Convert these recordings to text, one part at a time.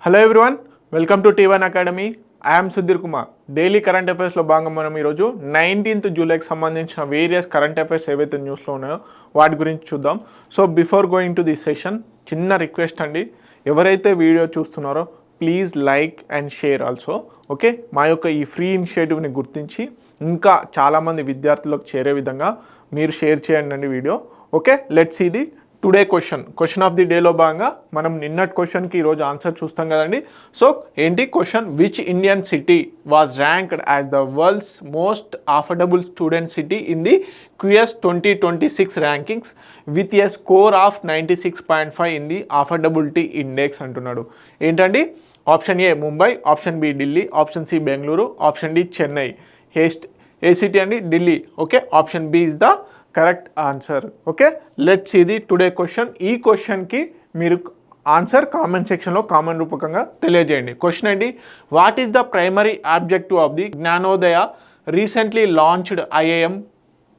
Hello everyone, welcome to T1 academy. I'm Sudheer Kumar. Daily current అఫైర్స్లో భాగంగా మనం ఈరోజు 19th జూలైకి సంబంధించిన వేరియస్ కరెంట్ అఫైర్స్ ఏవైతే న్యూస్లో ఉన్నాయో వాటి గురించి చూద్దాం. So before going to this session, చిన్న రిక్వెస్ట్ అండి, ఎవరైతే వీడియో చూస్తున్నారో please like and share also. Okay, మా యొక్క ఈ ఫ్రీ ఇనిషియేటివ్ని గుర్తించి ఇంకా చాలామంది విద్యార్థులకు చేరే విధంగా మీరు షేర్ చేయండి video. Okay, let's see the today question of the డేలో భాగంగా మనం నిన్నటి క్వశ్చన్కి ఈరోజు ఆన్సర్ చూస్తాం కదండి. సో ఏంటి question? Which Indian city was ranked as the world's most affordable student city in the QS 2026 rankings with a score of 96.5 in the affordability index అంటున్నాడు. ఏంటండి? Option A Mumbai, option B Delhi, option C Bengaluru, option D Chennai. ఏ city అండి? Delhi. Okay, option B is the correct answer. Okay, let's see the today question. ఈ క్వశ్చన్కి మీరు answer comment సెక్షన్లో comment రూపకంగా తెలియజేయండి. క్వశ్చన్ ఏంటి? What is the primary objective of the Gyanodaya recently launched IIM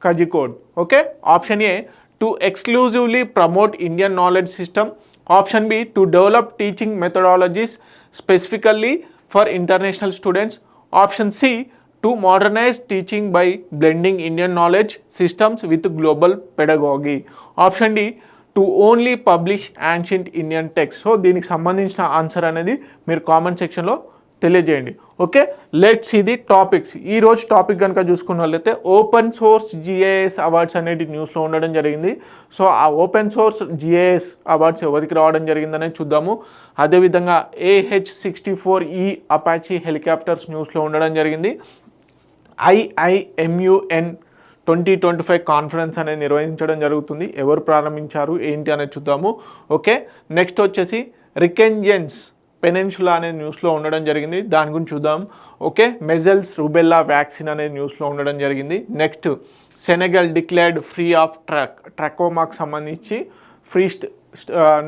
Kajikode? Okay, option A to exclusively promote Indian knowledge system, option B to develop teaching methodologies specifically for international students, option C to modernize teaching by blending Indian knowledge systems with global pedagogy, option D to only publish ancient Indian texts. So దీనికి సంబంధించిన answer అనేది మీరు comment సెక్షన్లో తెలియజేయండి. Okay, let's see the topics. ఈరోజు topic కనుక చూసుకున్న వాళ్ళైతే ఓపెన్ సోర్స్ GIS అవార్డ్స్ అనేది న్యూస్లో ఉండడం జరిగింది. సో ఆ ఓపెన్ సోర్స్ GIS అవార్డ్స్ ఎవరికి రావడం జరిగిందనేది చూద్దాము. అదేవిధంగా AH-64E అపాచీ హెలికాప్టర్స్ న్యూస్లో ఉండడం జరిగింది. IIMUN 2025 కాన్ఫరెన్స్ అనేది నిర్వహించడం జరుగుతుంది. ఎవరు ప్రారంభించారు ఏంటి అనేది చూద్దాము. ఓకే, నెక్స్ట్ వచ్చేసి రికెంజెన్స్ పెనిన్సులా అనేది న్యూస్లో ఉండడం జరిగింది, దాని గురించి చూద్దాం. ఓకే, మెజల్స్ రుబెల్లా వ్యాక్సిన్ అనేది న్యూస్లో ఉండడం జరిగింది. Next Senegal declared free of ట్రాకోమాకు సంబంధించి ఫ్రీ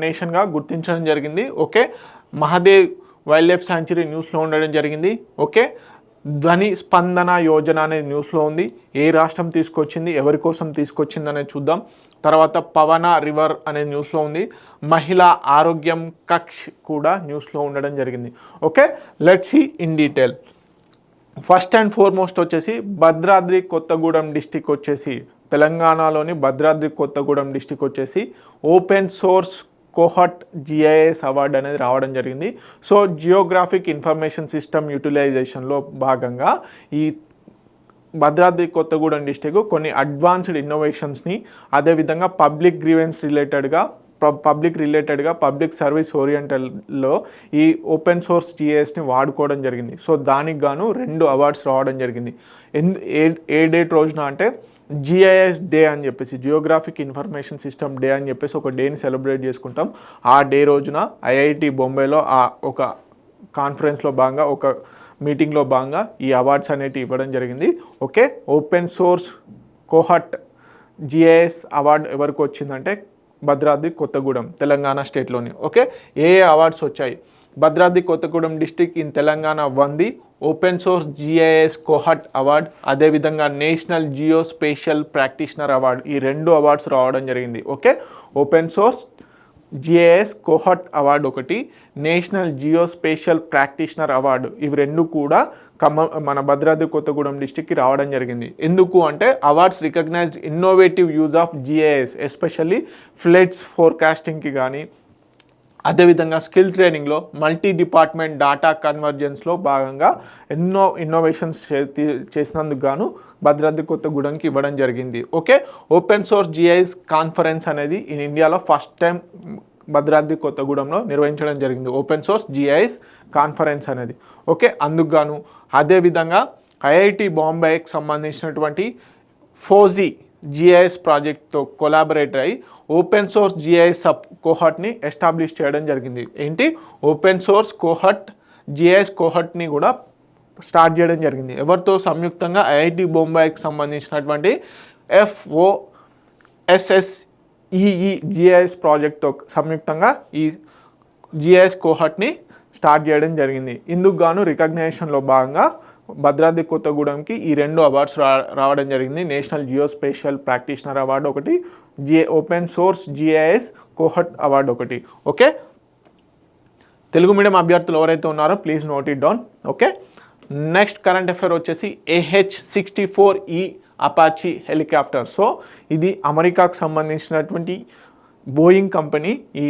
నేషన్గా గుర్తించడం జరిగింది. Okay, Mahadev wild life sanctuary న్యూస్లో ఉండడం జరిగింది. ఓకే, ధ్వని స్పందన యోజన అనేది న్యూస్లో ఉంది. ఏ రాష్ట్రం తీసుకొచ్చింది, ఎవరి కోసం తీసుకొచ్చింది అనేది చూద్దాం. తర్వాత పవన రివర్ అనేది న్యూస్లో ఉంది. మహిళా ఆరోగ్యం కక్ష్ కూడా న్యూస్లో ఉండడం జరిగింది. Okay, let's see in detail. First and foremost వచ్చేసి భద్రాద్రి కొత్తగూడెం డిస్టిక్ వచ్చేసి తెలంగాణలోని భద్రాద్రి కొత్తగూడెం డిస్టిక్ వచ్చేసి ఓపెన్ సోర్స్ కోహట్ GIS అవార్డు అనేది రావడం జరిగింది. సో జియోగ్రాఫిక్ ఇన్ఫర్మేషన్ సిస్టమ్ యూటిలైజేషన్లో భాగంగా ఈ భద్రాద్రి కొత్తగూడెం డిస్టిక్ కొన్ని అడ్వాన్స్డ్ ఇన్నోవేషన్స్ని, అదేవిధంగా పబ్లిక్ సర్వీస్ ఓరియంటల్లో ఈ ఓపెన్ సోర్స్ GISని వాడుకోవడం జరిగింది. సో దానికి గాను 2 అవార్డ్స్ రావడం జరిగింది. ఏ డేట్ రోజున అంటే GIS డే అని చెప్పేసి, జియోగ్రాఫిక్ ఇన్ఫర్మేషన్ సిస్టమ్ డే అని చెప్పేసి ఒక డేని సెలబ్రేట్ చేసుకుంటాం. ఆ డే రోజున IIT బొంబాయిలో ఒక కాన్ఫరెన్స్లో భాగంగా, ఒక మీటింగ్లో భాగంగా ఈ అవార్డ్స్ అనేవి ఇవ్వడం జరిగింది. Okay, open source కోహట్ GIS award ఎవరికి వచ్చిందంటే భద్రాద్రి కొత్తగూడెం తెలంగాణ స్టేట్లోని. ఓకే, ఏ అవార్డ్స్ వచ్చాయి? భద్రాద్రి కొత్తగూడెం డిస్టిక్ ఇన్ తెలంగాణ వంది open source GIS cohort award, అదేవిధంగా national geo spatial practitioner award, ఈ 2 అవార్డ్స్ రావడం జరిగింది. Okay, open source GIS cohort award ఒకటి, national geo spatial practitioner award, ఇవి 2 కూడా మన భద్రాద్రి కొత్తగూడెం డిస్టిక్కి రావడం జరిగింది. ఎందుకు అంటే awards recognized innovative use of GIS especially floods ఫోర్కాస్టింగ్కి కానీ, అదేవిధంగా స్కిల్ ట్రైనింగ్లో, మల్టీ డిపార్ట్మెంట్ డేటా కన్వర్జెన్స్లో భాగంగా ఎన్నో ఇన్నోవేషన్స్ చేసినందుకు గాను భద్రాద్రి కొత్తగూడెంకి ఇవ్వడం జరిగింది. Okay, open source GIS conference అనేది ఇండియాలో ఫస్ట్ టైం భద్రాద్రి కొత్తగూడెంలో నిర్వహించడం జరిగింది, ఓపెన్ సోర్స్ GIS కాన్ఫరెన్స్ అనేది. ఓకే, అందుకు గాను అదేవిధంగా IIT బాంబేకి సంబంధించినటువంటి ఫోజీ GIS ప్రాజెక్ట్తో కొలాబరేట్ అయ్యి ఓపెన్ సోర్స్ GIS సబ్ కోహట్ని ఎస్టాబ్లిష్ చేయడం జరిగింది. ఏంటి? ఓపెన్ సోర్స్ GIS కోహట్ని కూడా స్టార్ట్ చేయడం జరిగింది. ఎవరితో సంయుక్తంగా? IIT బొంబాయికి సంబంధించినటువంటి FOSSEE GIS ప్రాజెక్ట్తో సంయుక్తంగా ఈ GIS కోహట్ని స్టార్ట్ చేయడం జరిగింది. ఇందుకు గాను రికగ్నేషన్లో భాగంగా భద్రాద్రి కొత్తగూడెంకి ఈ 2 అవార్డ్స్ రావడం జరిగింది. National geo spatial practitioner award ఒకటి, open source GIS cohort award ఒకటి. ఓకే, తెలుగు మీడియం అభ్యర్థులు ఎవరైతే ఉన్నారో please note it down. Okay, next current affair వచ్చేసి AH-64E అపాచీ హెలికాప్టర్. సో ఇది అమెరికాకు సంబంధించినటువంటి బోయింగ్ కంపెనీ ఈ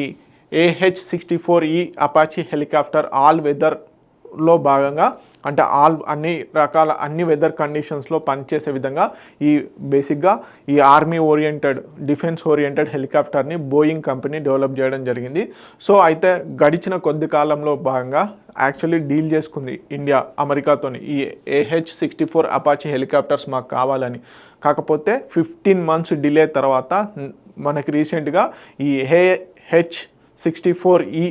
AH-64E అపాచీ హెలికాప్టర్ ఆల్ వెదర్లో భాగంగా అంటే అన్ని వెదర్ కండిషన్స్లో పనిచేసే విధంగా ఈ బేసిక్గా ఈ ఆర్మీ ఓరియంటెడ్ డిఫెన్స్ ఓరియంటెడ్ హెలికాప్టర్ని బోయింగ్ కంపెనీ డెవలప్ చేయడం జరిగింది. సో అయితే గడిచిన కొద్ది కాలంలో భాగంగా యాక్చువల్లీ డీల్ చేసుకుంది ఇండియా అమెరికాతోని ఈ AH-64 అపాచీ హెలికాప్టర్స్ మాకు కావాలని. కాకపోతే 15 months డిలే తర్వాత మనకి రీసెంట్గా ఈ AH-64E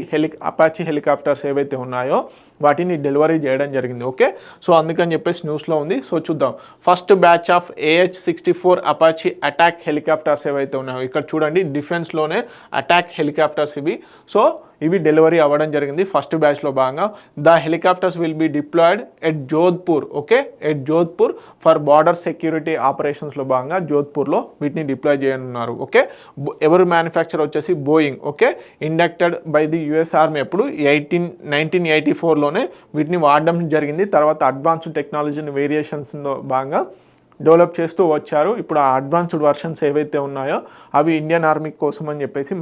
అపాచీ హెలికాప్టర్స్ ఏవైతే ఉన్నాయో వాటిని డెలివరీ చేయడం జరిగింది. ఓకే, సో అందుకని చెప్పేసి న్యూస్లో ఉంది. సో చూద్దాం. First batch of AH-64 Apache attack helicopters ఏవైతే ఉన్నాయో ఇక్కడ చూడండి, డిఫెన్స్లోనే అటాక్ హెలికాప్టర్స్ ఇవి. సో ఇవి డెలివరీ అవ్వడం జరిగింది ఫస్ట్ బ్యాచ్లో భాగంగా. The helicopters will be deployed at Jodhpur. Okay, at Jodhpur for border security ఆపరేషన్స్లో భాగంగా జోధ్పూర్లో వీటిని డిప్లాయ్ చేయనున్నారు. ఓకే, ఎవరు మ్యానుఫ్యాక్చర్ వచ్చేసి Boeing. Okay, inducted by the US army ఎప్పుడు 1984లోనే వీటిని వాడడం జరిగింది. తర్వాత అడ్వాన్స్డ్ టెక్నాలజీని వేరియేషన్స్లో భాగంగా డెవలప్ చేస్తూ వచ్చారు. ఇప్పుడు ఆ అడ్వాన్స్డ్ వర్షన్స్ ఏవైతే ఉన్నాయో అవి ఇండియన్ ఆర్మీ కోసం అని చెప్పేసి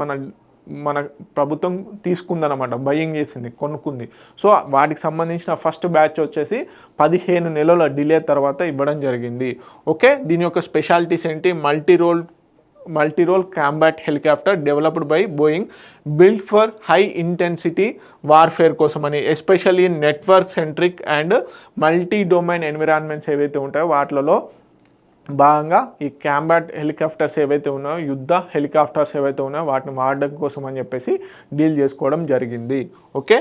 మన ప్రభుత్వం తీసుకుందనమాట, బయింగ్ చేసింది, కొనుక్కుంది. సో వాటికి సంబంధించిన ఫస్ట్ బ్యాచ్ వచ్చేసి 15 నెలల డిలే తర్వాత ఇవ్వడం జరిగింది. ఓకే, దీని యొక్క స్పెషాలిటీస్ ఏంటి? Multirole combat helicopter developed by Boeing, build for high intensity warfare కోసమని, especially network centric and multi domain environments ఏవైతే ఉంటాయో వాటిలో భాగంగా ఈ కాంబాట్ హెలికాప్టర్స్ ఏవైతే ఉన్నాయో, యుద్ధ హెలికాప్టర్స్ ఏవైతే ఉన్నాయో వాటిని వాడడం కోసం అని చెప్పేసి డీల్ చేసుకోవడం జరిగింది. ఓకే,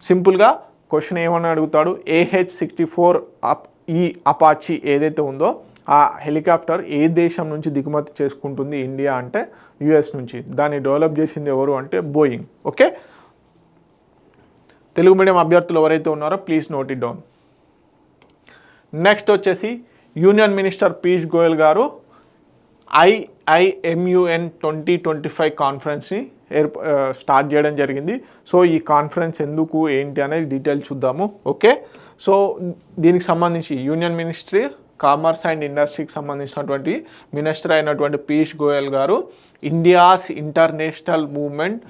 సింపుల్గా క్వశ్చన్ ఏమని అడుగుతాడు, AH-64E అపాచీ ఏదైతే ఉందో ఆ హెలికాప్టర్ ఏ దేశం నుంచి దిగుమతి చేసుకుంటుంది ఇండియా అంటే US నుంచి. దాన్ని డెవలప్ చేసింది ఎవరు అంటే బోయింగ్. ఓకే, తెలుగు మీడియం అభ్యర్థులు ఎవరైతే ఉన్నారో please note it down. Next వచ్చేసి యూనియన్ మినిస్టర్ పీయూష్ గోయల్ గారు IIMUN 2025 కాన్ఫరెన్స్ని స్టార్ట్ చేయడం జరిగింది. సో ఈ కాన్ఫరెన్స్ ఎందుకు ఏంటి అనేది డీటెయిల్ చూద్దాము. ఓకే, సో దీనికి సంబంధించి యూనియన్ మినిస్ట్రీ కామర్స్ అండ్ ఇండస్ట్రీకి సంబంధించినటువంటి మినిస్టర్ అయినటువంటి పీయూష్ గోయల్ గారు India's international movement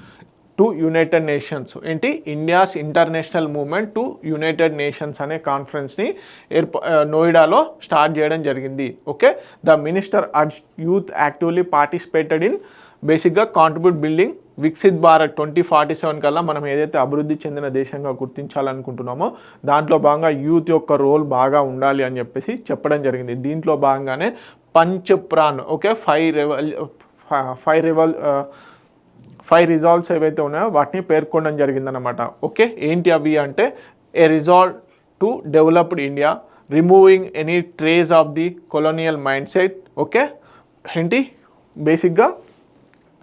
to United Nations ఏంటి India's international movement to United Nations అనే కాన్ఫరెన్స్ని నోయిడాలో స్టార్ట్ చేయడం జరిగింది. Okay, the minister urge youth actively participated in బేసిక్గా కాంట్రిబ్యూట్ బిల్డింగ్ వికసిత్ భారత్ 2047 కల్లా మనం ఏదైతే అభివృద్ధి చెందిన దేశంగా గుర్తించాలనుకుంటున్నామో దాంట్లో భాగంగా యూత్ యొక్క రోల్ బాగా ఉండాలి అని చెప్పేసి చెప్పడం జరిగింది. దీంట్లో భాగంగానే పంచప్రాన్ ఓకే 5 రిజాల్వ్స్ ఏవైతే ఉన్నాయో వాటిని పేర్కొనడం జరిగిందనమాట. ఓకే, ఏంటి అవి అంటే a resolve to developed India, removing any trace of the colonial mindset. Okay, ఏంటి బేసిక్గా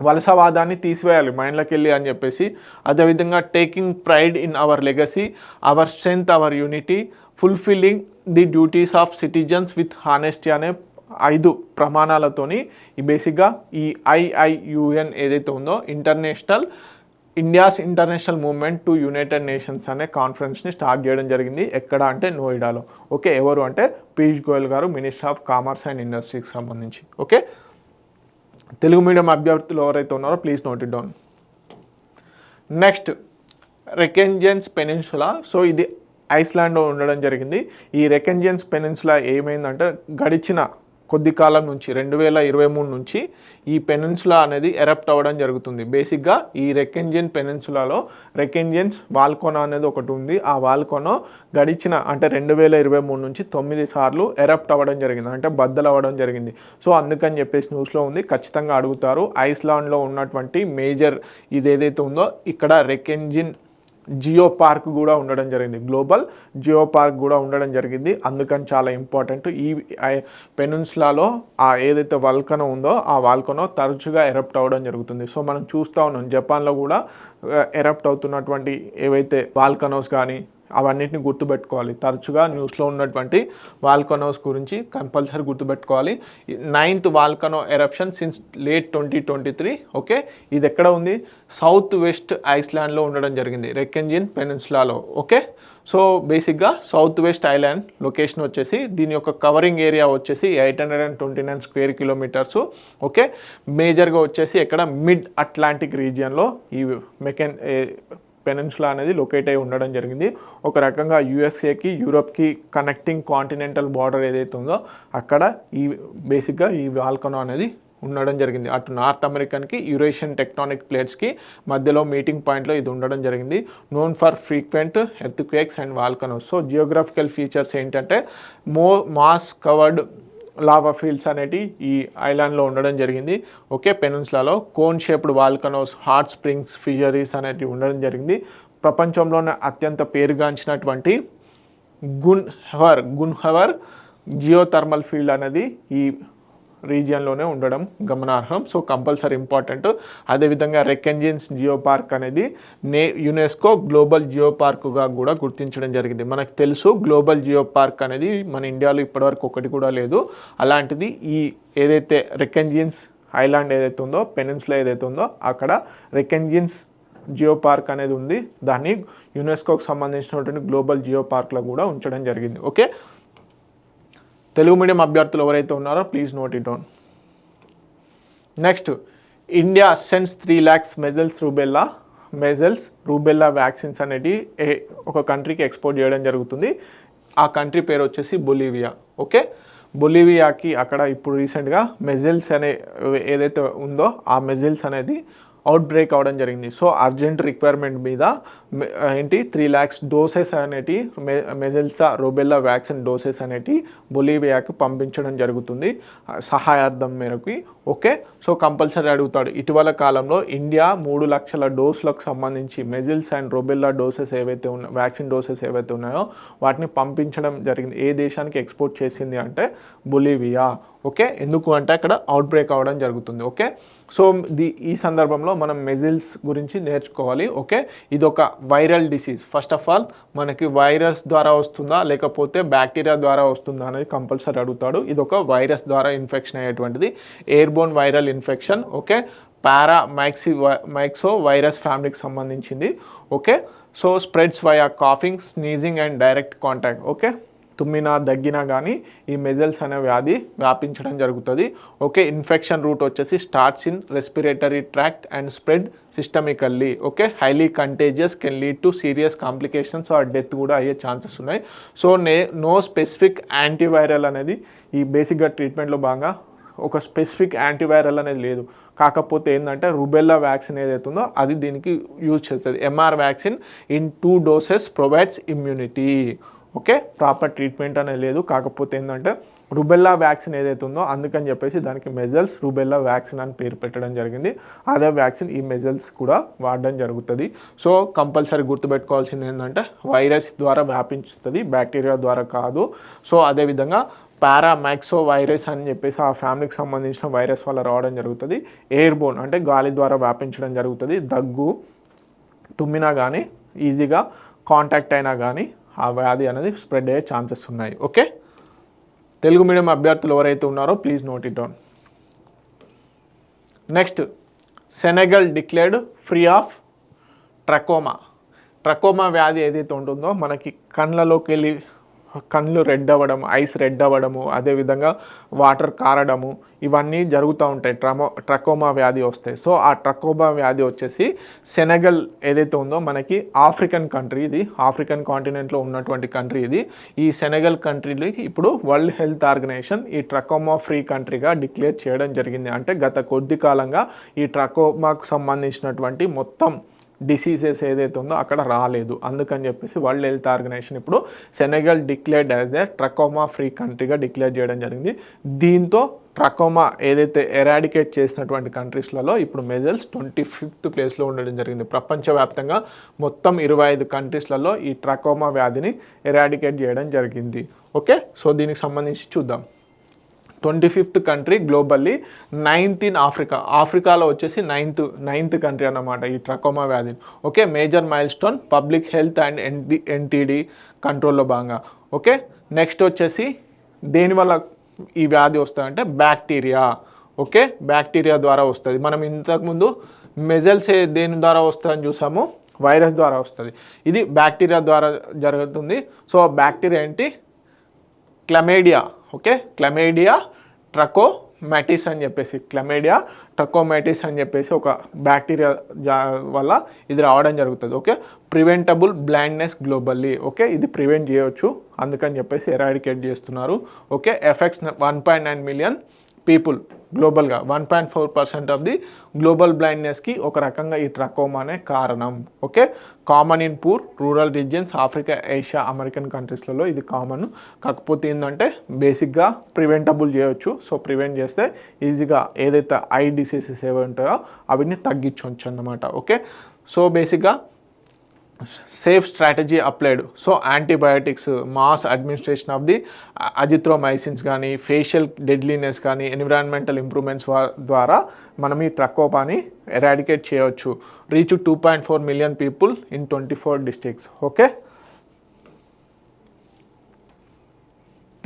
వలసవాదాన్ని తీసివేయాలి మైండ్లోకి వెళ్ళి అని చెప్పేసి. అదేవిధంగా taking pride in our legacy, our strength, our unity, fulfilling the duties of citizens with honesty అనే 5 ప్రమాణాలతోని ఈ బేసిక్గా ఈ IIUN ఏదైతే ఉందో India's international movement to United Nations అనే కాన్ఫరెన్స్ని స్టార్ట్ చేయడం జరిగింది. ఎక్కడ అంటే నోయిడాలో. ఓకే, ఎవరు అంటే పీయూష్ గోయల్ గారు, మినిస్టర్ ఆఫ్ కామర్స్ అండ్ ఇండస్ట్రీకి సంబంధించి. ఓకే, తెలుగు మీడియం అభ్యర్థులు ఎవరైతే ఉన్నారో please note it down. Next Reykjanes peninsula. So ఇది ఐస్లాండ్లో ఉండడం జరిగింది. ఈ రెకెంజెన్స్ పెనిన్సులా ఏమైందంటే గడిచిన కొద్ది కాలం నుంచి 2023 నుంచి ఈ పెనిన్సులా అనేది ఎరప్ట్ అవ్వడం జరుగుతుంది. బేసిక్గా ఈ రెకెంజెన్ పెనిన్సులాలో రెకెంజెన్స్ వాల్కోనో అనేది ఒకటి ఉంది. ఆ వాల్కోనో గడిచిన అంటే 2023 నుంచి 9 సార్లు ఎరప్ట్ అవ్వడం జరిగింది, అంటే బద్దలు అవ్వడం జరిగింది. సో అందుకని చెప్పేసి న్యూస్లో ఉంది, ఖచ్చితంగా అడుగుతారు. ఐస్లాండ్లో ఉన్నటువంటి మేజర్ ఇది ఏదైతే ఉందో ఇక్కడ రెకెంజిన్ జియో పార్క్ కూడా ఉండడం జరిగింది, గ్లోబల్ జియో పార్క్ కూడా ఉండడం జరిగింది. అందుకని చాలా ఇంపార్టెంట్. ఈ పెనిన్సులాలో ఆ ఏదైతే వాల్కనో ఉందో ఆ వాల్కనో తరచుగా ఎరప్ట్ అవ్వడం జరుగుతుంది. సో మనం చూస్తూ ఉన్నాం జపాన్లో కూడా ఎరప్ట్ అవుతున్నటువంటి ఏవైతే వాల్కనోస్ కానీ అవన్నిటిని గుర్తుపెట్టుకోవాలి. తరచుగా న్యూస్లో ఉన్నటువంటి వాల్కనోస్ గురించి కంపల్సరీ గుర్తుపెట్టుకోవాలి. 9th volcano eruption since late 2023. Okay, ఇది ఎక్కడ ఉంది? సౌత్ వెస్ట్ ఐస్లాండ్లో ఉండడం జరిగింది, రెక్కెన్జిన్ పెనిన్సులాలో. ఓకే, సో బేసిక్గా సౌత్ వెస్ట్ ఐలాండ్ లొకేషన్ వచ్చేసి దీని యొక్క కవరింగ్ ఏరియా వచ్చేసి 829 స్క్వేర్ కిలోమీటర్స్. ఓకే, మేజర్గా వచ్చేసి ఇక్కడ మిడ్ అట్లాంటిక్ రీజియన్లో ఈ పెనిన్సులా అనేది లొకేట్ అయి ఉండడం జరిగింది. ఒక రకంగా యూఎస్ఏకి యూరోప్కి కనెక్టింగ్ కాంటినెంటల్ బార్డర్ ఏదైతే ఉందో అక్కడ ఈ బేసిక్గా ఈ వాల్కనో అనేది ఉండడం జరిగింది. అటు నార్త్ అమెరికన్కి యూరేషియన్ టెక్టానిక్ ప్లేట్స్కి మధ్యలో మీటింగ్ పాయింట్లో ఇది ఉండడం జరిగింది. Known for frequent earthquakes and volcanoes. So geographical features ఏంటంటే మాస్ కవర్డ్ లావా ఫీల్డ్స్ అనేటి ఈ ఐలాండ్లో ఉండడం జరిగింది. ఓకే, పెనిన్సులాలో cone shaped volcanoes, hot springs, fisheries అనేటివి ఉండడం జరిగింది. ప్రపంచంలోనే అత్యంత పేరుగాంచినటువంటి గున్హవర్ జియోథర్మల్ ఫీల్డ్ అనేది ఈ రీజియన్లోనే ఉండడం గమనార్హం. So compulsory important. అదేవిధంగా రెక్కెన్జిన్స్ జియో పార్క్ అనేది యునెస్కో గ్లోబల్ జియో పార్కుగా కూడా గుర్తించడం జరిగింది. మనకు తెలుసు గ్లోబల్ జియో పార్క్ అనేది మన ఇండియాలో ఇప్పటివరకు ఒకటి కూడా లేదు. అలాంటిది ఈ ఏదైతే రెక్కెన్జిన్స్ ఐలాండ్ ఏదైతే ఉందో, పెనిన్సులా ఏదైతే ఉందో అక్కడ రెక్కెన్జిన్స్ జియో పార్క్ అనేది ఉంది. దాన్ని యునెస్కోకి సంబంధించినటువంటి గ్లోబల్ జియో పార్క్లో కూడా ఉంచడం జరిగింది. ఓకే, తెలుగు మీడియం అభ్యర్థులు ఎవరైతే ఉన్నారో please note it down. Next, India sends 3 lakhs measles rubella vaccines అనేవి ఒక కంట్రీకి ఎక్స్పోర్ట్ చేయడం జరుగుతుంది. ఆ కంట్రీ పేరు వచ్చేసి బొలీవియా. ఓకే, బొలీవియాకి అక్కడ ఇప్పుడు రీసెంట్గా మెజల్స్ అనే ఏదైతే ఉందో ఆ మెజల్స్ అనేది అవుట్ బ్రేక్ అవ్వడం జరిగింది. సో అర్జెంట్ రిక్వైర్మెంట్ మీద 3 lakhs డోసెస్ అనేటి మెజల్సా రూబెల్లా వ్యాక్సిన్ డోసెస్ అనేటి బొలీవియాకి పంపించడం జరుగుతుంది సహాయార్థం మేరకు. ఓకే, సో కంపల్సరీ అడుగుతాడు. ఇటీవల కాలంలో ఇండియా 3 లక్షల డోసులకు సంబంధించి మెజిల్స్ అండ్ రూబెల్లా డోసెస్ ఏవైతే ఉన్నాయో, వ్యాక్సిన్ డోసెస్ ఏవైతే ఉన్నాయో వాటిని పంపించడం జరిగింది. ఏ దేశానికి ఎక్స్పోర్ట్ చేసింది అంటే బొలీవియా. ఓకే, ఎందుకు అంటే అక్కడ అవుట్ బ్రేక్ అవ్వడం జరుగుతుంది. ఓకే, సో ఈ సందర్భంలో మనం మెజిల్స్ గురించి నేర్చుకోవాలి. ఓకే, ఇది ఒక viral disease. First of all మనకి వైరస్ ద్వారా వస్తుందా లేకపోతే బ్యాక్టీరియా ద్వారా వస్తుందా అనేది కంపల్సరీ అడుగుతాడు. ఇది ఒక వైరస్ ద్వారా ఇన్ఫెక్షన్ అయ్యేటువంటిది, airborne viral infection. Okay, myxovirus ఫ్యామిలీకి సంబంధించింది. Okay, so spreads via coughing, sneezing and direct contact. Okay, తుమ్మినా దగ్గినా కానీ ఈ మెజల్స్ అనే వ్యాధి వ్యాపించడం జరుగుతుంది. ఓకే, ఇన్ఫెక్షన్ రూట్ వచ్చేసి starts in respiratory tract and spread systemically. Okay, highly contagious, can lead to serious complications or death కూడా అయ్యే ఛాన్సెస్ ఉన్నాయి. సో నో స్పెసిఫిక్ యాంటీవైరల్ అనేది ఈ బేసిక్గా ట్రీట్మెంట్లో భాగంగా ఒక స్పెసిఫిక్ యాంటీవైరల్ అనేది లేదు. కాకపోతే ఏంటంటే రూబెల్లా వ్యాక్సిన్ ఏదైతే ఉందో అది దీనికి యూజ్ చేస్తుంది. MR vaccine in 2 doses provides immunity. Okay, proper treatment అనేది లేదు. కాకపోతే ఏంటంటే రుబెల్లా వ్యాక్సిన్ ఏదైతే ఉందో అందుకని చెప్పేసి దానికి మెజల్స్ రూబెల్లా వ్యాక్సిన్ అని పేరు పెట్టడం జరిగింది. అదే వ్యాక్సిన్ ఈ మెజల్స్ కూడా వాడడం జరుగుతుంది. సో కంపల్సరీ గుర్తుపెట్టుకోవాల్సింది ఏంటంటే వైరస్ ద్వారా వ్యాపించుతుంది, బ్యాక్టీరియా ద్వారా కాదు. సో అదేవిధంగా పారామైక్సో వైరస్ అని చెప్పేసి ఆ ఫ్యామిలీకి సంబంధించిన వైరస్ వల్ల రావడం జరుగుతుంది. ఎయిర్బోన్ అంటే గాలి ద్వారా వ్యాపించడం జరుగుతుంది. దగ్గు, తుమ్మినా కానీ ఈజీగా కాంటాక్ట్ అయినా కానీ ఆ వ్యాధి అనేది స్ప్రెడ్ అయ్యే ఛాన్సెస్ ఉన్నాయి. ఓకే, తెలుగు మీడియం అభ్యర్థులు ఎవరైతే ఉన్నారో please note it down. Next, Senegal declared free of trachoma వ్యాధి ఏదైతే ఉంటుందో మనకి కళ్ళలోకి వెళ్ళి కళ్ళు రెడ్ అవ్వడం, ఐస్ రెడ్ అవ్వడము, అదేవిధంగా వాటర్ కారడము ఇవన్నీ జరుగుతూ ఉంటాయి ట్రకోమా వ్యాధి వస్తే. సో ఆ ట్రకోమా వ్యాధి వచ్చేసి సెనెగల్ ఏదైతే ఉందో మనకి ఆఫ్రికన్ కంట్రీ, ఇది ఆఫ్రికన్ కాంటినెంట్లో ఉన్నటువంటి కంట్రీ ఇది. ఈ సెనెగల్ కంట్రీకి ఇప్పుడు వరల్డ్ హెల్త్ ఆర్గనైజేషన్ ఈ ట్రకోమా ఫ్రీ కంట్రీగా డిక్లేర్ చేయడం జరిగింది. అంటే గత కొద్ది కాలంగా ఈ ట్రకోమాకు సంబంధించినటువంటి మొత్తం డిసీజెస్ ఏదైతే ఉందో అక్కడ రాలేదు. అందుకని చెప్పేసి వరల్డ్ హెల్త్ ఆర్గనైజేషన్ ఇప్పుడు Senegal declared as a trachoma free కంట్రీగా డిక్లేర్ చేయడం జరిగింది. దీంతో ట్రకోమా ఏదైతే ఎరాడికేట్ చేసినటువంటి కంట్రీస్లలో ఇప్పుడు మెజల్స్ 25th ప్లేస్లో ఉండడం జరిగింది. ప్రపంచవ్యాప్తంగా మొత్తం 25 కంట్రీస్లలో ఈ ట్రకోమా వ్యాధిని ఎరాడికేట్ చేయడం జరిగింది. ఓకే, సో దీనికి సంబంధించి చూద్దాం. 25th country globally, 9th in ఆఫ్రికాలో వచ్చేసి నైన్త్ కంట్రీ అన్నమాట ఈ ట్రకోమా వ్యాధి. Okay, major milestone public health and NTD కంట్రోల్లో భాగంగా. ఓకే, నెక్స్ట్ వచ్చేసి దేనివల్ల ఈ వ్యాధి వస్తుందంటే బ్యాక్టీరియా. ఓకే, బ్యాక్టీరియా ద్వారా వస్తుంది. మనం ఇంతకుముందు మెజల్స్ దేని ద్వారా వస్తుందని చూసాము, వైరస్ ద్వారా వస్తుంది. ఇది బ్యాక్టీరియా ద్వారా జరుగుతుంది. సో బ్యాక్టీరియా ఏంటి, క్లమేడియా. ఓకే, క్లమేడియా ట్రకోమాటిస్ అని చెప్పేసి, క్లమేడియా ట్రకోమాటిస్ అని చెప్పేసి ఒక బ్యాక్టీరియా వల్ల ఇది రావడం జరుగుతుంది. Okay, preventable blindness globally. Okay, ఇది ప్రివెంట్ చేయవచ్చు, అందుకని చెప్పేసి ఎరాడికేట్ చేస్తున్నారు. ఓకే, ఎఫెక్ట్స్ 1.9 మిలియన్ పీపుల్ గ్లోబల్గా. 1.4% ఆఫ్ ది గ్లోబల్ బ్లైండ్నెస్కి ఒక రకంగా ఈ ట్రకోమానే కారణం. Okay, common in poor rural regions, Africa, Asia, American కంట్రీస్లలో ఇది కామన్. కాకపోతే ఏంటంటే బేసిక్గా ప్రివెంటబుల్ చేయవచ్చు. సో ప్రివెంట్ చేస్తే ఈజీగా ఏదైతే ఐ డిసీజెస్ ఏవి ఉంటాయో అవన్నీ తగ్గించవచ్చు అన్నమాట. ఓకే, సో బేసిక్గా safe strategy applied. So antibiotics, mass administration of the azithromycins కానీ, ఫేషియల్ డెడ్లీనెస్ కానీ, ఎన్విరాన్మెంటల్ ఇంప్రూవ్మెంట్స్ ద్వారా మనం ఈ ట్రకోమాని ఎరాడికేట్ చేయవచ్చు. Reach 2.4 million people in 24 districts. Okay,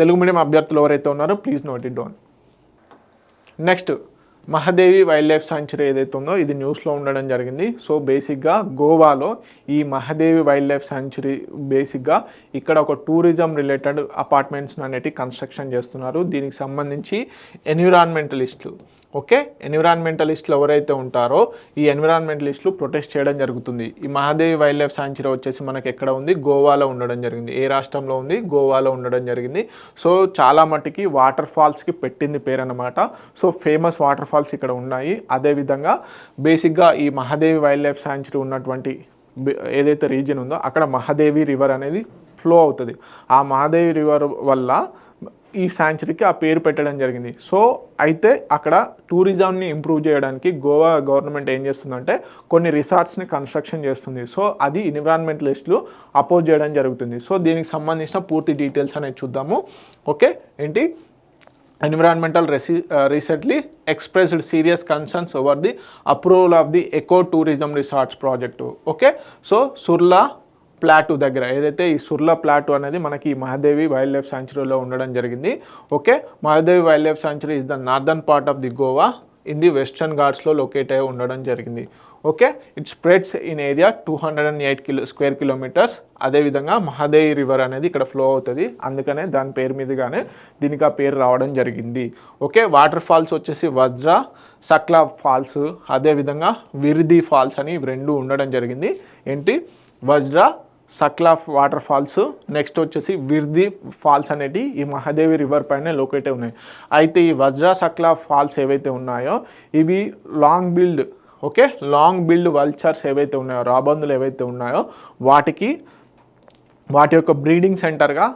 Telugu medium అభ్యర్థులు ఎవరైతే ఉన్నారో please note it down. Next Mahadevi wildlife sanctuary ఏదైతే ఉందో ఇది న్యూస్లో ఉండడం జరిగింది. సో బేసిక్గా గోవాలో ఈ మహాదేవి వైల్డ్ లైఫ్ సాంచురీ బేసిక్గా ఇక్కడ ఒక టూరిజం రిలేటెడ్ అపార్ట్మెంట్స్ అనేటివి కన్స్ట్రక్షన్ చేస్తున్నారు. దీనికి సంబంధించి ఎన్విరాన్మెంటలిస్టులు, ఓకే, ఎన్విరాన్మెంటలిస్టులు ఎవరైతే ఉంటారో ఈ ఎన్విరాన్మెంటలిస్టులు ప్రొటెస్ట్ చేయడం జరుగుతుంది. ఈ మహాదేవి వైల్డ్ లైఫ్ సాంచురీ వచ్చేసి మనకి ఎక్కడ ఉంది, గోవాలో ఉండడం జరిగింది. ఏ రాష్ట్రంలో ఉంది, గోవాలో ఉండడం జరిగింది. సో చాలా మట్టుకి వాటర్ ఫాల్స్కి పెట్టింది పేరు అన్నమాట. సో ఫేమస్ వాటర్ ఫాల్స్ ఇక్కడ ఉన్నాయి. అదేవిధంగా బేసిక్గా ఈ మహాదేవి వైల్డ్ లైఫ్ సాంచురీ ఉన్నటువంటి ఏదైతే రీజియన్ ఉందో అక్కడ మహాదేవి రివర్ అనేది ఫ్లో అవుతుంది. ఆ మహాదేవి రివర్ వల్ల ఈ సాంచురీకి ఆ పేరు పెట్టడం జరిగింది. సో అయితే అక్కడ టూరిజంని ఇంప్రూవ్ చేయడానికి గోవా గవర్నమెంట్ ఏం చేస్తుందంటే కొన్ని రిసార్ట్స్ని కన్స్ట్రక్షన్ చేస్తుంది. సో అది ఎన్విరాన్మెంటలిస్టులు అపోజ్ చేయడం జరుగుతుంది. సో దీనికి సంబంధించిన పూర్తి డీటెయిల్స్ అనేది చూద్దాము. ఓకే, ఏంటి, environmental recently expressed serious concerns over the approval of the eco tourism resorts project. Okay, so Surla plateau దగ్గర ఏదైతే ఈ సుర్లా ప్లాటూ అనేది మనకి మహాదేవి వైల్డ్ లైఫ్ సాంచురీలో ఉండడం జరిగింది. Okay, Mahadevi wildlife sanctuary is the northern part of the Goa in the western ఘాట్స్లో locate అయి ఉండడం జరిగింది. Okay, it spreads in area 208 square kilometres. అదేవిధంగా మహాదేవి రివర్ అనేది ఇక్కడ ఫ్లో అవుతుంది, అందుకనే దాని పేరు మీదుగానే దీనికి ఆ పేరు రావడం జరిగింది. ఓకే, వాటర్ ఫాల్స్ వచ్చేసి వజ్రా, సక్లా ఫాల్స్, అదేవిధంగా విరిది ఫాల్స్ అని ఇవి రెండు ఉండడం జరిగింది. ఏంటి, వజ్రా, సక్లా వాటర్ ఫాల్స్, నెక్స్ట్ వచ్చేసి విర్ది ఫాల్స్ అనేవి ఈ మహాదేవి రివర్ పైన లొకేట్ ఉన్నాయి. అయితే ఈ వజ్రా, సక్లా ఫాల్స్ ఏవైతే ఉన్నాయో ఇవి లాంగ్ బిల్డ్ వల్చర్స్ ఏవైతే ఉన్నాయో, రాబందులు ఏవైతే ఉన్నాయో వాటి యొక్క బ్రీడింగ్ సెంటర్గా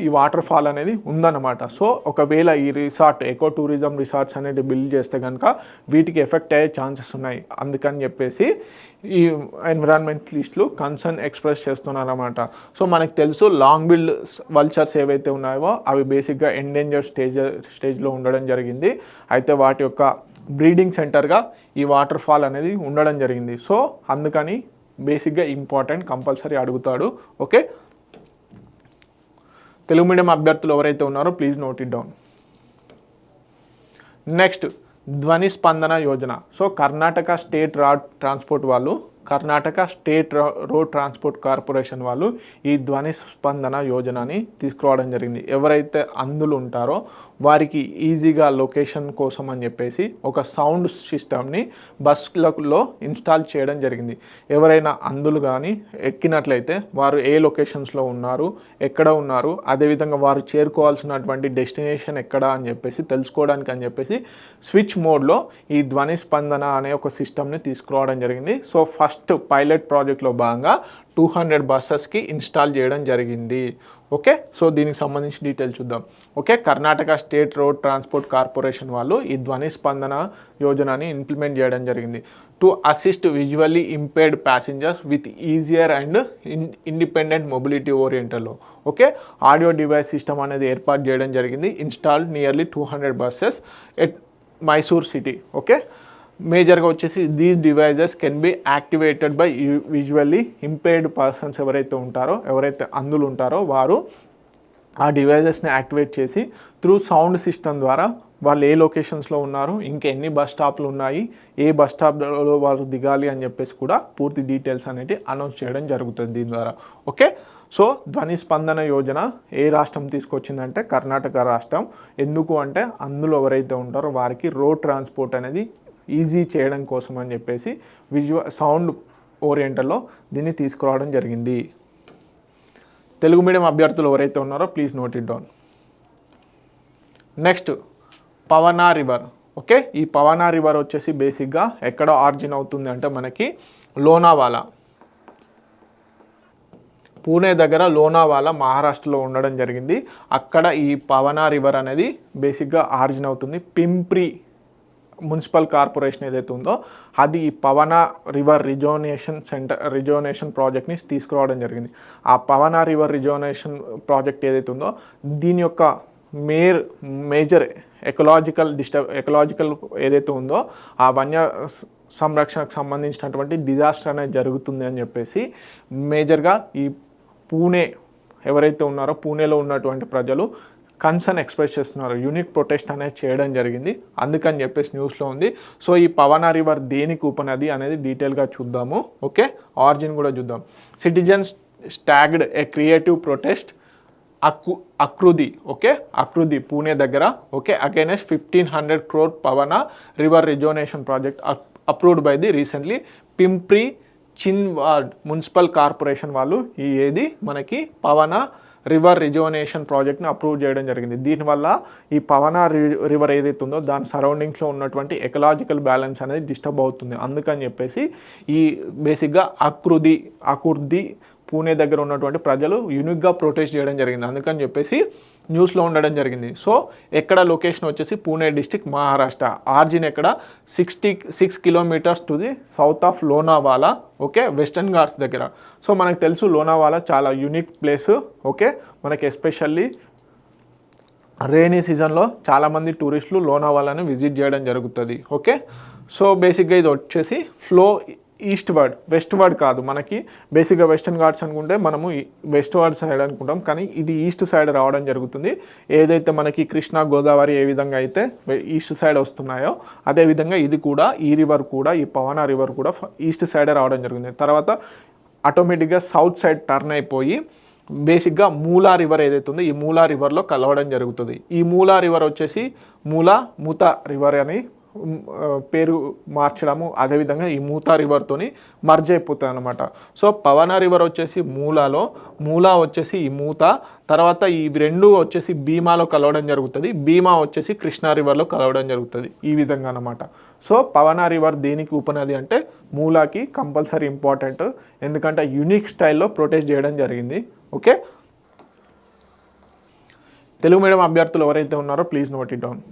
ఈ వాటర్ ఫాల్ అనేది ఉందన్నమాట. సో ఒకవేళ ఈ రిసార్ట్ ఎకో టూరిజం రిసార్ట్స్ అనేది బిల్డ్ చేస్తే కనుక వీటికి ఎఫెక్ట్ అయ్యే ఛాన్సెస్ ఉన్నాయి. అందుకని చెప్పేసి ఈ ఎన్విరాన్మెంటలిస్టులు కన్సర్న్ ఎక్స్ప్రెస్ చేస్తున్నారన్నమాట. సో మనకు తెలుసు లాంగ్ బిల్డ్ వల్చర్స్ ఏవైతే ఉన్నాయో అవి బేసిక్గా ఎండేంజర్ స్టేజ్లో ఉండడం జరిగింది. అయితే వాటి యొక్క బ్రీడింగ్ సెంటర్గా ఈ వాటర్ ఫాల్ అనేది ఉండడం జరిగింది. సో అందుకని బేసిక్గా ఇంపార్టెంట్, కంపల్సరీ అడుగుతాడు. ఓకే, తెలుగు మీడియం అభ్యర్థులు ఎవరైతే ఉన్నారో please note it down. Next ధ్వని స్పందన Yojana. So Karnataka State Road Transport Corporation వాళ్ళు ఈ ధ్వని స్పందన యోజనని తీసుకురావడం జరిగింది. ఎవరైతే అంధులు ఉంటారో వారికి ఈజీగా లొకేషన్ కోసం అని చెప్పేసి ఒక సౌండ్ సిస్టమ్ని బస్సులలో ఇన్స్టాల్ చేయడం జరిగింది. ఎవరైనా అంధులు కానీ ఎక్కినట్లయితే వారు ఏ లొకేషన్స్లో ఉన్నారు, ఎక్కడ ఉన్నారు, అదేవిధంగా వారు చేరుకోవాల్సినటువంటి డెస్టినేషన్ ఎక్కడ అని చెప్పేసి తెలుసుకోవడానికి అని చెప్పేసి స్విచ్ మోడ్లో ఈ ధ్వని స్పందన అనే ఒక సిస్టమ్ని తీసుకురావడం జరిగింది. సో ఫస్ట్ పైలట్ ప్రాజెక్ట్లో భాగంగా 200 బస్సెస్కి ఇన్స్టాల్ చేయడం జరిగింది. ఓకే, సో దీనికి సంబంధించి డీటెయిల్ చూద్దాం. Okay, Karnataka State Road Transport Corporation వాళ్ళు ఈ ధ్వని స్పందన యోజనని ఇంప్లిమెంట్ చేయడం జరిగింది. To assist visually impaired passengers with easier and independent mobility ఓరియంటెడ్లో. ఓకే, ఆడియో డివైస్ సిస్టమ్ అనేది ఏర్పాటు చేయడం జరిగింది. Installed nearly 200 buses at Mysore city. Okay, మేజర్గా వచ్చేసి these devices can be activated by visually impaired persons ఎవరైతే ఉంటారో, ఎవరైతే అంధులు ఉంటారో వారు ఆ డివైజెస్ని యాక్టివేట్ చేసి త్రూ సౌండ్ సిస్టమ్ ద్వారా వాళ్ళు ఏ లొకేషన్స్లో ఉన్నారు, ఇంకా ఎన్ని బస్ స్టాప్లు ఉన్నాయి, ఏ బస్ స్టాప్లో వాళ్ళు దిగాలి అని చెప్పేసి కూడా పూర్తి డీటెయిల్స్ అనేవి అనౌన్స్ చేయడం జరుగుతుంది దీని ద్వారా. ఓకే, సో ధ్వని స్పందన యోజన ఏ రాష్ట్రం తీసుకొచ్చిందంటే కర్ణాటక రాష్ట్రం. ఎందుకు అంటే అందులో ఎవరైతే ఉంటారో వారికి రోడ్ ట్రాన్స్పోర్ట్ అనేది ఈజీ చేయడం కోసం అని చెప్పేసి సౌండ్ ఓరియంటల్లో దీన్ని తీసుకురావడం జరిగింది. తెలుగు మీడియం అభ్యర్థులు ఎవరైతే ఉన్నారో please note it down. Next Pavana river. Okay, ఈ పవనా రివర్ వచ్చేసి బేసిక్గా ఎక్కడ ఆరిజిన్ అవుతుంది అంటే మనకి లోనావాలా, పూణే దగ్గర లోనావాలా మహారాష్ట్రలో ఉండడం జరిగింది. అక్కడ ఈ పవనా రివర్ అనేది బేసిక్గా ఆరిజిన్ అవుతుంది. పింప్రి మున్సిపల్ కార్పొరేషన్ ఏదైతే ఉందో అది ఈ పవనా రివర్ రిజోనేషన్ ప్రాజెక్ట్ని తీసుకురావడం జరిగింది. ఆ పవనా రివర్ రిజోనేషన్ ప్రాజెక్ట్ ఏదైతే ఉందో దీని యొక్క మేజర్ ఎకలాజికల్ ఏదైతే ఉందో ఆ వన్య సంరక్షణకు సంబంధించినటువంటి డిజాస్టర్ అనేది జరుగుతుంది అని చెప్పేసి మేజర్గా ఈ పూణే ఎవరైతే ఉన్నారో పూణేలో ఉన్నటువంటి ప్రజలు కన్సర్న్ ఎక్స్ప్రెస్ చేస్తున్నారు. యూనిక్ ప్రొటెస్ట్ అనేది చేయడం జరిగింది, అందుకని చెప్పేసి న్యూస్లో ఉంది. సో ఈ పవనా రివర్ దేనికి ఉపనది అనేది డీటెయిల్గా చూద్దాము. ఓకే, ఆరిజిన్ కూడా చూద్దాం. Citizens staged a creative protest Akurdi. Okay, Akurdi Pune దగ్గర. Okay, against 1500 crore Pavana river rejuvenation project approved by the recently Pimpri Chinchwad municipal corporation వాళ్ళు ఏది మనకి పవనా రివర్ రిజోనేషన్ ప్రాజెక్ట్ని అప్రూవ్ చేయడం జరిగింది. దీనివల్ల ఈ పవనా రివర్ ఏదైతే ఉందో దాని సరౌండింగ్స్లో ఉన్నటువంటి ఎకలాజికల్ బ్యాలెన్స్ అనేది డిస్టర్బ్ అవుతుంది. అందుకని చెప్పేసి ఈ బేసిక్గా అకుర్ది పూణే దగ్గర ఉన్నటువంటి ప్రజలు యూనిక్గా ప్రొటెస్ట్ చేయడం జరిగింది. అందుకని చెప్పేసి న్యూస్లో ఉండడం జరిగింది. సో ఎక్కడ లొకేషన్ వచ్చేసి పూణే డిస్టిక్ మహారాష్ట్ర. ఆర్జిన్ ఎక్కడ 66 kilometers to the south of Lonavala. Okay, western Ghats దగ్గర. సో మనకు తెలుసు లోనావాలా చాలా యూనిక్ ప్లేస్. ఓకే, మనకి ఎస్పెషల్లీ రైనీ సీజన్లో చాలామంది టూరిస్టులు లోనావాలాని విజిట్ చేయడం జరుగుతుంది. ఓకే, సో బేసిక్గా ఇది వచ్చేసి ఫ్లో వెస్ట్ వర్డ్ కాదు, మనకి బేసిక్గా వెస్టర్న్ ఘాట్స్ అనుకుంటే మనము వెస్ట్ వర్డ్ సైడ్ అనుకుంటాం, కానీ ఇది ఈస్ట్ సైడ్ రావడం జరుగుతుంది. ఏదైతే మనకి కృష్ణా గోదావరి ఏ విధంగా అయితే ఈస్ట్ సైడ్ వస్తున్నాయో అదేవిధంగా ఇది కూడా ఈ రివర్ కూడా ఈ పవనా రివర్ కూడా ఈస్ట్ సైడే రావడం జరుగుతుంది. తర్వాత ఆటోమేటిక్గా సౌత్ సైడ్ టర్న్ అయిపోయి బేసిక్గా మూలా రివర్ ఏదైతే ఉందో ఈ మూలా రివర్లో కలవడం జరుగుతుంది. ఈ మూలా రివర్ వచ్చేసి మూతా రివర్ అని పేరు మార్చడము, అదేవిధంగా ఈ మూతా రివర్తోని మర్జ్ అయిపోతుంది అనమాట. సో పవనా రివర్ వచ్చేసి మూలా వచ్చేసి ఈ మూత, తర్వాత ఈ రెండు వచ్చేసి భీమాలో కలవడం జరుగుతుంది. భీమా వచ్చేసి కృష్ణా రివర్లో కలవడం జరుగుతుంది, ఈ విధంగా అనమాట. సో పవనా రివర్ దేనికి ఉపనది అంటే మూలాకి కంపల్సరీ ఇంపార్టెంట్, ఎందుకంటే యూనిక్ స్టైల్లో ప్రొటెస్ట్ చేయడం జరిగింది. ఓకే, తెలుగు మీడియం అభ్యర్థులు ఎవరైతే ఉన్నారో please note it down.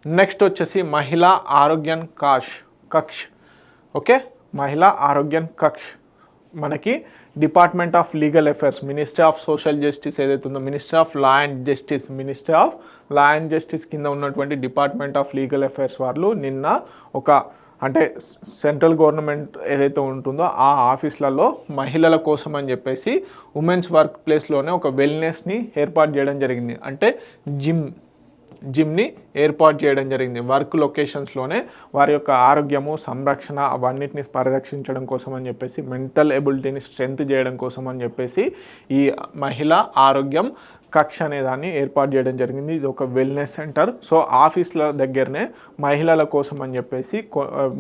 Next వచ్చేసి మహిళా ఆరోగ్యం కక్ష్. ఓకే, మహిళా ఆరోగ్యం కక్ష్ మనకి department of legal affairs, ministry of social justice ఏదైతే ఉందో ministry of law and justice కింద ఉన్నటువంటి డిపార్ట్మెంట్ ఆఫ్ లీగల్ అఫైర్స్ వాళ్ళు నిన్న అంటే సెంట్రల్ గవర్నమెంట్ ఏదైతే ఉంటుందో ఆ ఆఫీసులలో మహిళల కోసం అని చెప్పేసి ఉమెన్స్ వర్క్ ప్లేస్లోనే ఒక వెల్నెస్ని ఏర్పాటు చేయడం జరిగింది. అంటే జిమ్ని ఏర్పాటు చేయడం జరిగింది. వర్క్ లొకేషన్స్లోనే వారి యొక్క ఆరోగ్యము సంరక్షణ అవన్నిటిని పరిరక్షించడం కోసం అని చెప్పేసి, మెంటల్ ఎబిలిటీని స్ట్రెంత్ చేయడం కోసం అని చెప్పేసి ఈ మహిళా ఆరోగ్యం కక్ష అనే దాన్ని ఏర్పాటు చేయడం జరిగింది. ఇది ఒక వెల్నెస్ సెంటర్. సో ఆఫీస్ల దగ్గరనే మహిళల కోసం అని చెప్పేసి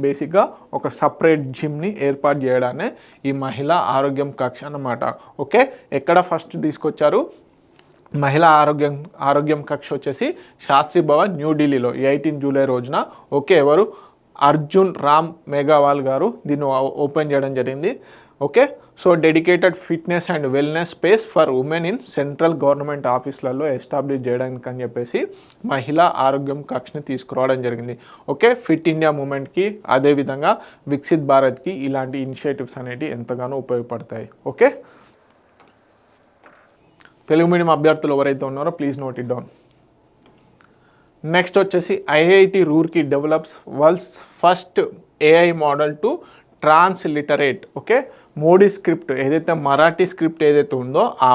బేసిక్గా ఒక సపరేట్ జిమ్ని ఏర్పాటు చేయడాన్ని ఈ మహిళా ఆరోగ్యం కక్ష అన్నమాట. ఓకే, ఎక్కడ ఫస్ట్ తీసుకొచ్చారు మహిళా ఆరోగ్యం కక్ష వచ్చేసి శాస్త్రి భవన్ న్యూఢిల్లీలో 18 జూలై రోజున. ఓకే, ఎవరు అర్జున్ రామ్ మేఘవాల్ గారు దీన్ని ఓపెన్ చేయడం జరిగింది. Okay. So dedicated fitness and wellness space for women in central government ఆఫీసులలో ఎస్టాబ్లిష్ చేయడానికి అని చెప్పేసి మహిళా ఆరోగ్యం కక్షని తీసుకురావడం జరిగింది. ఓకే. ఫిట్ ఇండియా మూమెంట్కి అదేవిధంగా వికసిత్ భారత్కి ఇలాంటి ఇనిషియేటివ్స్ అనేవి ఎంతగానో ఉపయోగపడతాయి. ఓకే. తెలుగు మీడియం అభ్యర్థులు ఎవరైతే ఉన్నారో please note it down. Next వచ్చేసి IIT Roorkee develops world's first AI model to transliterate. Okay. Modi script ఏదైతే మరాఠీ స్క్రిప్ట్ ఏదైతే ఉందో ఆ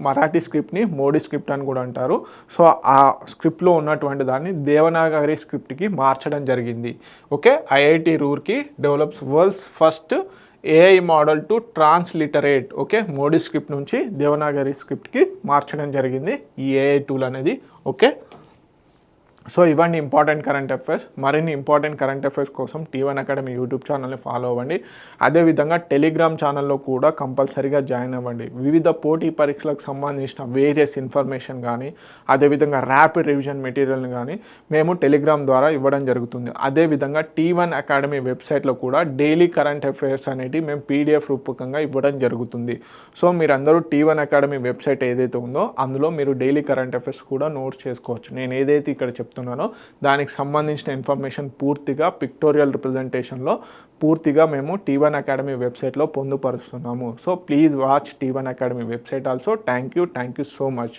మరాఠీ స్క్రిప్ట్ని మోడీ స్క్రిప్ట్ అని కూడా అంటారు. సో ఆ స్క్రిప్ట్లో ఉన్నటువంటి దాన్ని దేవనాగరి స్క్రిప్ట్కి మార్చడం జరిగింది. Okay. IIT Roorkee develops world's first AI model to transliterate. Okay. Modi script నుంచి దేవనాగరి స్క్రిప్ట్కి మార్చడం జరిగింది ఈ ఏఐ టూల్ అనేది. ఓకే. సో ఇవన్నీ ఇంపార్టెంట్ కరెంట్ అఫైర్స్. మరిన్ని ఇంపార్టెంట్ కరెంట్ అఫైర్స్ కోసం T1 అకాడమీ యూట్యూబ్ ఛానల్ని ఫాలో అవ్వండి. అదేవిధంగా టెలిగ్రామ్ ఛానల్లో కూడా కంపల్సరీగా జాయిన్ అవ్వండి. వివిధ పోటీ పరీక్షలకు సంబంధించిన వేరియస్ ఇన్ఫర్మేషన్ కానీ అదేవిధంగా ర్యాపిడ్ రివిజన్ మెటీరియల్ని కానీ మేము టెలిగ్రామ్ ద్వారా ఇవ్వడం జరుగుతుంది. అదేవిధంగా T1 అకాడమీ వెబ్సైట్లో కూడా డైలీ కరెంట్ అఫైర్స్ అనేవి మేము PDF రూపకంగా ఇవ్వడం జరుగుతుంది. సో మీరందరూ T1 అకాడమీ వెబ్సైట్ ఏదైతే ఉందో అందులో మీరు డైలీ కరెంట్ అఫైర్స్ కూడా నోట్స్ చేసుకోవచ్చు. నేను ఏదైతే ఇక్కడ చెప్తున్నానో దానికి సంబంధించిన ఇన్ఫర్మేషన్ పూర్తిగా పిక్టోరియల్ రిప్రజెంటేషన్లో పూర్తిగా మేము T1 అకాడమీ వెబ్సైట్లో పొందుపరుస్తున్నాము. So please watch T1 academy website also. Thank you so much.